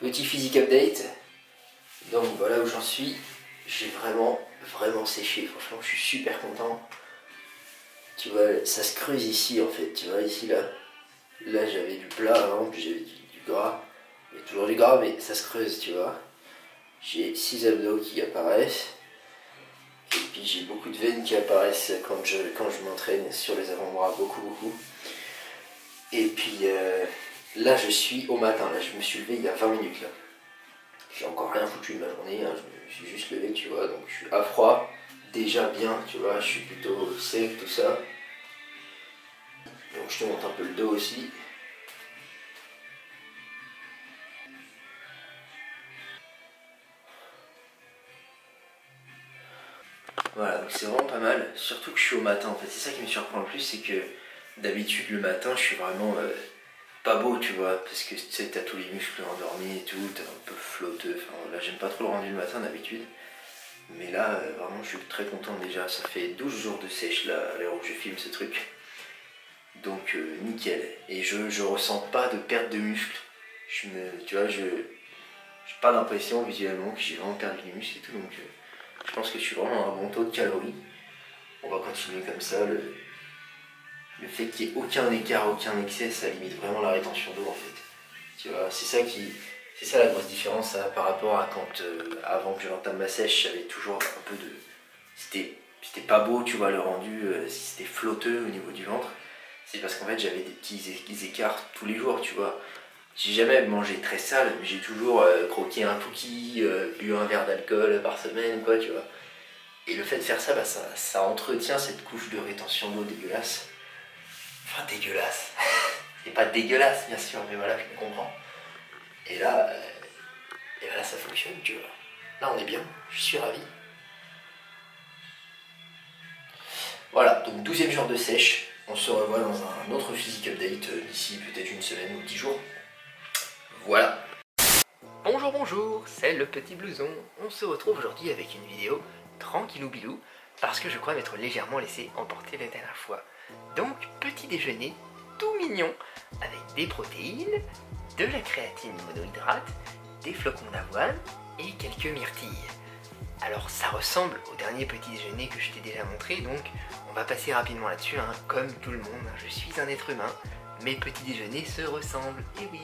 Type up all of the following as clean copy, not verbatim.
Petit physique update. Donc voilà où j'en suis. J'ai vraiment séché. Franchement, je suis super content. Tu vois, ça se creuse ici en fait. Tu vois, ici là. Là, j'avais du plat avant, puis j'avais du gras. Il y a toujours du gras, mais ça se creuse, tu vois. J'ai 6 abdos qui apparaissent. Et puis j'ai beaucoup de veines qui apparaissent quand je m'entraîne sur les avant-bras, beaucoup. Et puis là, je suis au matin. Là, je me suis levé il y a 20 minutes là. J'ai encore rien foutu de ma journée, hein. Je me suis juste levé, tu vois, donc je suis à froid, déjà bien, tu vois, je suis plutôt sec, tout ça. Donc je te montre un peu le dos aussi. Voilà, donc c'est vraiment pas mal, surtout que je suis au matin en fait, c'est ça qui me surprend le plus, c'est que d'habitude le matin je suis vraiment pas beau, tu vois, parce que tu sais, t'as tous les muscles endormis et tout, t'es un peu flotteux, enfin là j'aime pas trop le rendu le matin d'habitude. Mais là, vraiment, je suis très content déjà. Ça fait 12 jours de sèche là, à l'heure où je filme ce truc. Donc, nickel. Et je ressens pas de perte de muscle. Tu vois, j'ai pas l'impression visuellement que j'ai vraiment perdu du muscle et tout. Donc, je pense que je suis vraiment à un bon taux de calories. On va continuer comme ça. Le fait qu'il n'y ait aucun écart, aucun excès, ça limite vraiment la rétention d'eau en fait. Tu vois, c'est ça la grosse différence par rapport à quand, avant que j'entame ma sèche, j'avais toujours un peu de... C'était pas beau, tu vois, le rendu, si c'était flotteux au niveau du ventre. C'est parce qu'en fait, j'avais des petits écarts tous les jours, tu vois. J'ai jamais mangé très sale, mais j'ai toujours croqué un cookie, bu un verre d'alcool par semaine, quoi, tu vois. Et le fait de faire ça, bah, ça entretient cette couche de rétention d'eau dégueulasse. Enfin, dégueulasse. C'est pas dégueulasse, bien sûr, mais voilà, je me comprends. Et là, ça fonctionne, tu vois. Là, on est bien, je suis ravi. Voilà, donc 12e jour de sèche. On se revoit dans un autre physique update d'ici peut-être une semaine ou 10 jours. Voilà. Bonjour, c'est le petit blouson. On se retrouve aujourd'hui avec une vidéo tranquillou bilou parce que je crois m'être légèrement laissé emporter la dernière fois. Donc, petit déjeuner tout mignon avec des protéines, de la créatine monohydrate, des flocons d'avoine et quelques myrtilles. Alors ça ressemble au dernier petit déjeuner que je t'ai déjà montré, donc on va passer rapidement là-dessus, hein. Comme tout le monde, je suis un être humain, mes petits déjeuners se ressemblent, et oui.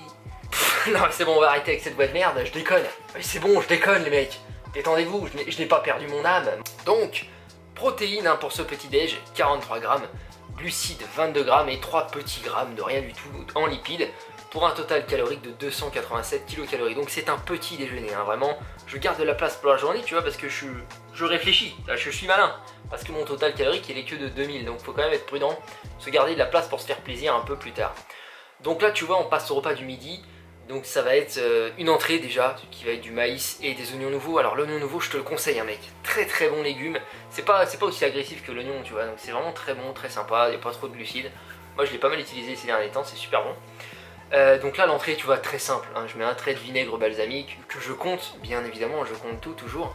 Non c'est bon, on va arrêter avec cette voix de merde, je déconne. C'est bon, je déconne les mecs, détendez-vous, je n'ai pas perdu mon âme. Donc, protéines hein, pour ce petit déj, 43 grammes, glucides 22 grammes et 3 petits grammes de rien du tout en lipides, pour un total calorique de 287 kcal. Donc c'est un petit déjeuner, hein, vraiment. Je garde de la place pour la journée, tu vois, parce que je réfléchis, je suis malin. Parce que mon total calorique, il est que de 2000, donc faut quand même être prudent, se garder de la place pour se faire plaisir un peu plus tard. Donc là, tu vois, on passe au repas du midi. Donc ça va être une entrée déjà, qui va être du maïs et des oignons nouveaux. Alors l'oignon nouveau, je te le conseille, hein, mec. Très très bon légume. C'est pas aussi agressif que l'oignon, tu vois. Donc c'est vraiment très bon, très sympa. Il n'y a pas trop de glucides. Moi, je l'ai pas mal utilisé ces derniers temps, c'est super bon. Donc là l'entrée tu vois très simple, hein. Je mets un trait de vinaigre balsamique que je compte, bien évidemment je compte tout toujours.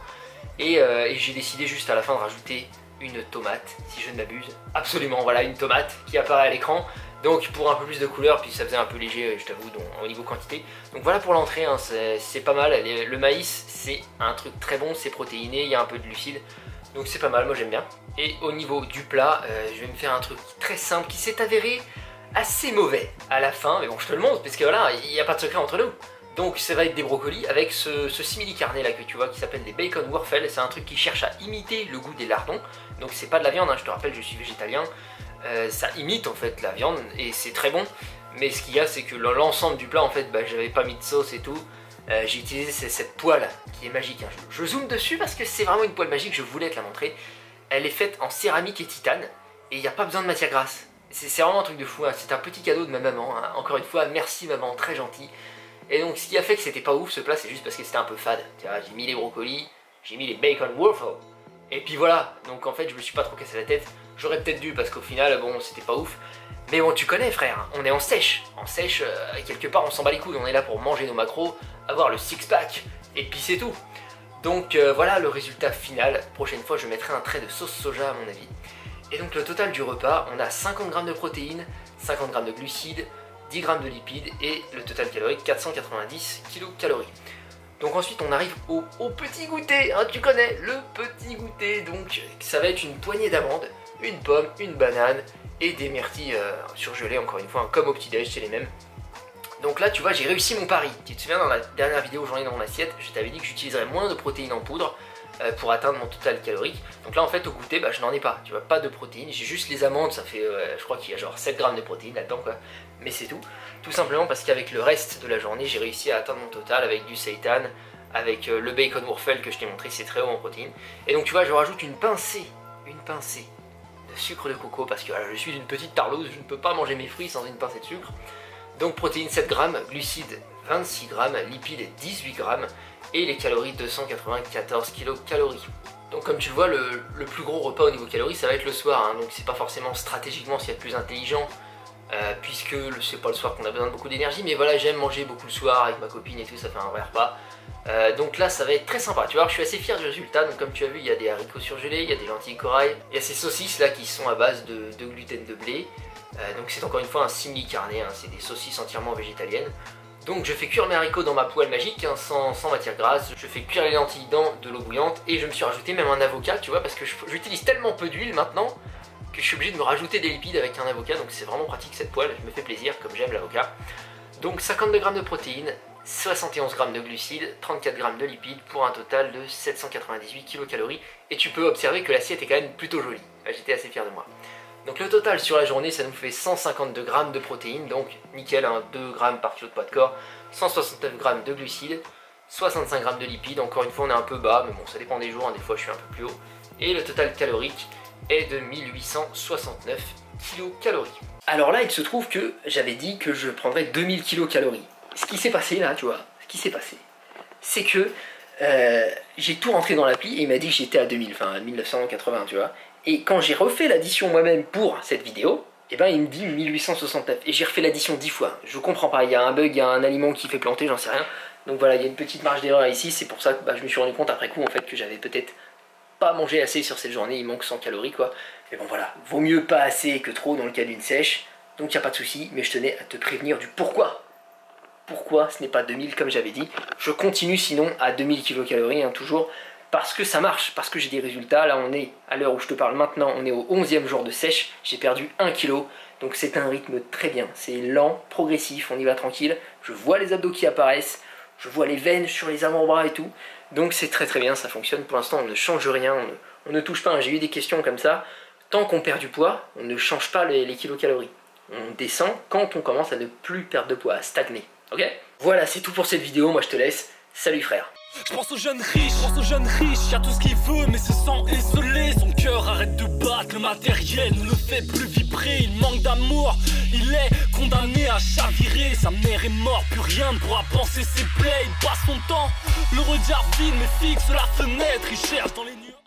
Et j'ai décidé juste à la fin de rajouter une tomate, si je ne m'abuse. Absolument, voilà une tomate qui apparaît à l'écran. Donc pour un peu plus de couleur, puis ça faisait un peu léger je t'avoue au niveau quantité. Donc voilà pour l'entrée, hein, c'est pas mal. Le maïs c'est un truc très bon, c'est protéiné, il y a un peu de glucides. Donc c'est pas mal, moi j'aime bien. Et au niveau du plat, je vais me faire un truc très simple qui s'est avéré assez mauvais à la fin, mais bon je te le montre parce que voilà, il n'y a pas de secret entre nous. Donc ça va être des brocolis avec ce simili carné là que tu vois qui s'appelle des bacon waffles. C'est un truc qui cherche à imiter le goût des lardons. Donc c'est pas de la viande, hein, je te rappelle je suis végétalien. Ça imite en fait la viande et c'est très bon. Mais ce qu'il y a c'est que l'ensemble du plat en fait, bah, j'avais pas mis de sauce et tout. J'ai utilisé cette poêle qui est magique, hein. Je zoome dessus parce que c'est vraiment une poêle magique, je voulais te la montrer. Elle est faite en céramique et titane et il n'y a pas besoin de matière grasse. C'est vraiment un truc de fou, hein. C'est un petit cadeau de ma maman, hein. Encore une fois, merci maman, très gentil. Et donc ce qui a fait que c'était pas ouf ce plat, c'est juste parce que c'était un peu fade. J'ai mis les brocolis, j'ai mis les bacon waffles, et puis voilà. Donc en fait je me suis pas trop cassé la tête. J'aurais peut-être dû parce qu'au final, bon c'était pas ouf. Mais bon tu connais frère, on est en sèche. En sèche, quelque part on s'en bat les couilles, on est là pour manger nos macros, avoir le six-pack, et puis c'est tout. Donc voilà le résultat final. Prochaine fois je mettrai un trait de sauce soja à mon avis. Et donc le total du repas, on a 50 g de protéines, 50 g de glucides, 10 grammes de lipides et le total calorique 490 kcal. Donc ensuite on arrive au petit goûter, hein, tu connais le petit goûter, donc ça va être une poignée d'amandes, une pomme, une banane et des myrtilles surgelées encore une fois, hein, comme au petit déj, c'est les mêmes. Donc là tu vois j'ai réussi mon pari, tu te souviens dans la dernière vidéo où j'en ai dans mon assiette, je t'avais dit que j'utiliserais moins de protéines en poudre pour atteindre mon total calorique. Donc là en fait au goûter je n'en ai pas, tu vois, pas de protéines, j'ai juste les amandes, ça fait je crois qu'il y a genre 7 grammes de protéines là-dedans quoi, mais c'est tout simplement parce qu'avec le reste de la journée j'ai réussi à atteindre mon total avec du seitan, avec le bacon Wurfel que je t'ai montré, c'est très haut en protéines. Et donc tu vois je rajoute une pincée de sucre de coco parce que je suis une petite tarlouse, je ne peux pas manger mes fruits sans une pincée de sucre. Donc protéines 7 grammes, glucides 26 grammes, lipides 18 grammes et les calories 294 kcal. Donc comme tu le vois, le plus gros repas au niveau calories ça va être le soir, hein, donc c'est pas forcément stratégiquement ce qu'il y a de plus intelligent, puisque c'est pas le soir qu'on a besoin de beaucoup d'énergie, mais voilà j'aime manger beaucoup le soir avec ma copine et tout, ça fait un vrai repas. Donc là ça va être très sympa, tu vois, je suis assez fier du résultat. Donc comme tu as vu il y a des haricots surgelés, il y a des lentilles corail, il y a ces saucisses là qui sont à base de gluten de blé. Donc c'est encore une fois un simili carne, hein, c'est des saucisses entièrement végétaliennes. Donc je fais cuire mes haricots dans ma poêle magique, hein, sans matière grasse, je fais cuire les lentilles dans de l'eau bouillante et je me suis rajouté même un avocat, tu vois, parce que j'utilise tellement peu d'huile maintenant que je suis obligé de me rajouter des lipides avec un avocat, donc c'est vraiment pratique cette poêle, je me fais plaisir comme j'aime l'avocat. Donc 52 grammes de protéines, 71 grammes de glucides, 34 grammes de lipides pour un total de 798 kcal. Et tu peux observer que l'assiette est quand même plutôt jolie, j'étais assez fier de moi. Donc le total sur la journée ça nous fait 152 grammes de protéines, donc nickel, hein, 2 grammes par kilo de poids de corps, 169 grammes de glucides, 65 grammes de lipides, encore une fois on est un peu bas, mais bon ça dépend des jours, hein, des fois je suis un peu plus haut. Et le total calorique est de 1869 kcal. Alors là il se trouve que j'avais dit que je prendrais 2000 kcal. Ce qui s'est passé là, tu vois, c'est que j'ai tout rentré dans l'appli et il m'a dit que j'étais à 2000, enfin à 1980, tu vois. Et quand j'ai refait l'addition moi-même pour cette vidéo, et ben il me dit 1869. Et j'ai refait l'addition 10 fois. Je comprends pas, il y a un bug, il y a un aliment qui fait planter, j'en sais rien. Donc voilà, il y a une petite marge d'erreur ici, c'est pour ça que je me suis rendu compte après coup en fait que j'avais peut-être pas mangé assez sur cette journée, il manque 100 calories quoi. Mais bon voilà, vaut mieux pas assez que trop dans le cas d'une sèche. Donc il n'y a pas de souci, mais je tenais à te prévenir du pourquoi. Pourquoi ce n'est pas 2000 comme j'avais dit. Je continue sinon à 2000 kcal, hein, toujours. Parce que ça marche, parce que j'ai des résultats. Là on est, à l'heure où je te parle maintenant, on est au 11e jour de sèche, j'ai perdu 1 kg, donc c'est un rythme très bien, c'est lent, progressif, on y va tranquille, je vois les abdos qui apparaissent, je vois les veines sur les avant-bras et tout, donc c'est très très bien, ça fonctionne. Pour l'instant on ne change rien, on ne touche pas, hein. J'ai eu des questions comme ça, tant qu'on perd du poids, on ne change pas les kilocalories, on descend quand on commence à ne plus perdre de poids, à stagner, ok? Voilà, c'est tout pour cette vidéo, moi je te laisse, salut frère. Je pense aux jeunes riches, y'a tout ce qu'il veut mais se sent isolé. Son cœur arrête de battre, le matériel ne le fait plus vibrer. Il manque d'amour, il est condamné à chavirer. Sa mère est morte, plus rien ne pourra penser ses plaies. Il passe son temps, le regard vide mais fixe la fenêtre. Il cherche dans les nuages.